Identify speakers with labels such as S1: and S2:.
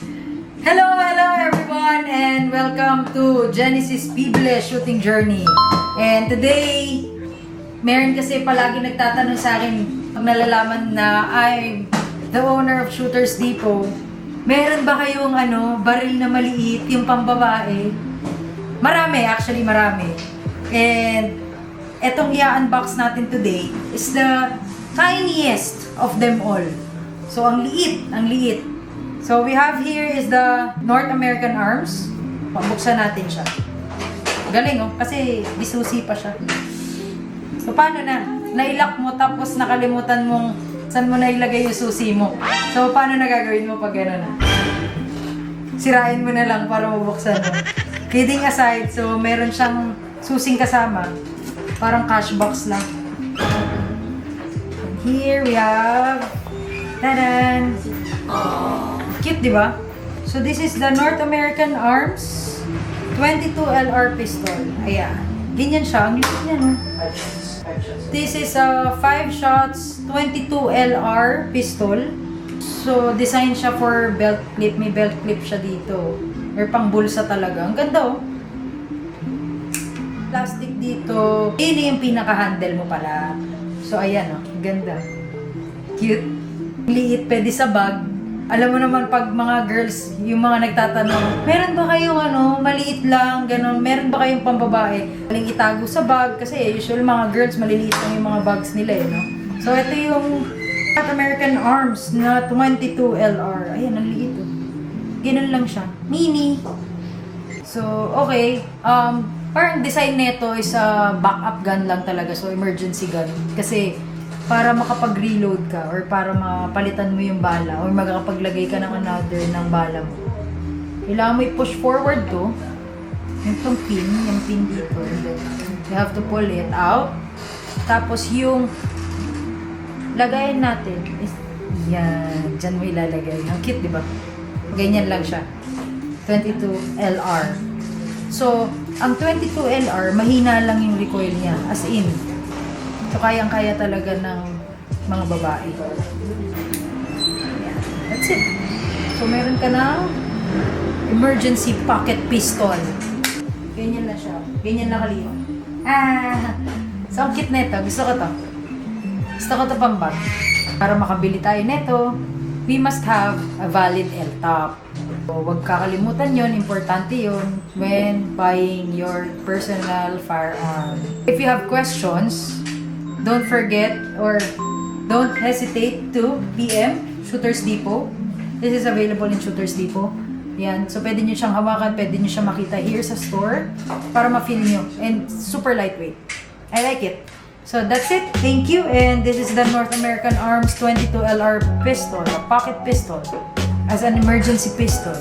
S1: Hello everyone, and welcome to Genesis Bible Shooting Journey. And today, meron kasi palagi nagtatanong sa akin pag nalalaman na I'm the owner of Shooters Depot. Meron ba kayong baril na maliit, yung pambabae? Marami, actually marami. And etong i-unbox natin today is the tiniest of them all. So ang liit. So we have here is the North American Arms. Pabuksan natin siya. Galing kasi bisusi pa siya. So paano na? Nailak mo tapos nakalimutan mong saan mo nailagay yung susi mo. So paano na gagawin mo pag gano'n na? Sirain mo na lang para mabuksan mo. Kidding aside, so meron siyang susing kasama. Parang cash box lang. Here we have... Tadan! Cute, di ba? So this is the North American Arms 22 LR pistol. Ayan. Ganyan siya. Ang liit niya, no? This is a 5 shots 22 LR pistol. So design siya for belt clip. May belt clip siya dito. Or pang bulsa talaga. Ang ganda, oh. Plastic dito. Ini yung pinaka-handle mo pala. So ayan, oh. Ganda. Cute. Liit. Pwede sa bag. Alam mo naman pag mga girls, yung mga nagtatanong, meron ba kayong maliit lang, gano'n, meron ba kayong pambabae? Maling itago sa bag, kasi usual mga girls, maliliit lang yung mga bags nila, no? So, ito yung North American Arms na 22 LR. Ayan, ang liit, oh. Ganun lang siya. Mini. So, okay. Parang design nito is a backup gun lang talaga, so emergency gun. Kasi, para makapag-reload ka or para mapalitan mo yung bala or magkapaglagay ka ng another ng bala mo. Kailangan mo i-push forward to yung pin dito. You have to pull it out. Tapos yung lagayin natin is yan. Diyan mo ilalagay. Ang cute, di ba? Ganyan lang siya. 22 LR. So, ang 22 LR, mahina lang yung recoil niya. As in, so, kayang-kaya talaga ng mga babae. Yeah, that's it. So, meron ka ng emergency pocket pistol. Ganyan na siya. Ganyan na kaliit. So, ang cute nito. Gusto ko to. Gusto ko to pang bag. Para makabili tayo nito, we must have a valid L-top. So, huwag kakalimutan yun. Importante yun when buying your personal firearm. If you have questions, don't forget or don't hesitate to PM Shooters Depot. This is available in Shooters Depot. Yan. So, pwede nyo siyang hawakan, pwede nyo siyang makita here sa store para ma-feel nyo. And super lightweight. I like it. So, that's it. Thank you. And this is the North American Arms 22 LR pistol, a pocket pistol, as an emergency pistol.